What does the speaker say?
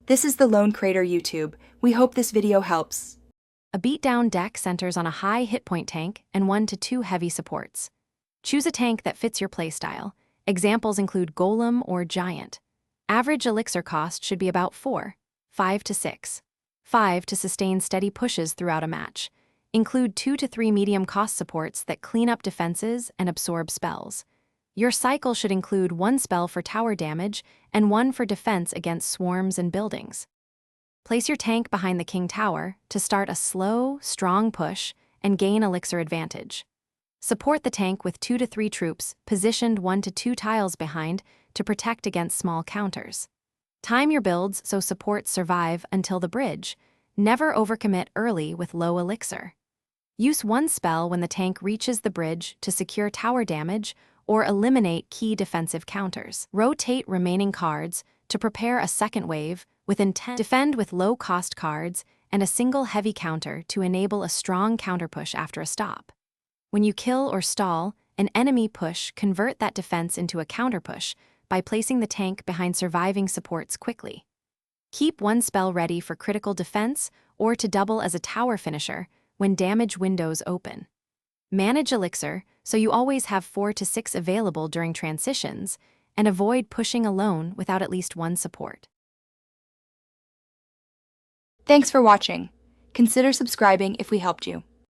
This is the Lone Crater YouTube. We hope this video helps. A beatdown deck centers on a high hit point tank and 1 to 2 heavy supports. Choose a tank that fits your playstyle. Examples include Golem or Giant. Average elixir cost should be about 5 to 6. 5 to sustain steady pushes throughout a match. Include 2 to 3 medium cost supports that clean up defenses and absorb spells. Your cycle should include 1 spell for tower damage and 1 for defense against swarms and buildings. Place your tank behind the king tower to start a slow, strong push and gain elixir advantage. Support the tank with 2 to 3 troops positioned 1 to 2 tiles behind to protect against small counters. Time your builds so supports survive until the bridge. Never overcommit early with low elixir. Use 1 spell when the tank reaches the bridge to secure tower damage or eliminate key defensive counters. Rotate remaining cards to prepare a second wave with intent. Defend with low-cost cards and a single heavy counter to enable a strong counterpush after a stop. When you kill or stall an enemy push, convert that defense into a counterpush by placing the tank behind surviving supports quickly. Keep 1 spell ready for critical defense or to double as a tower finisher when damage windows open. Manage elixir so you always have 4 to 6 available during transitions, and avoid pushing alone without at least 1 support. Thanks for watching. Consider subscribing if we helped you.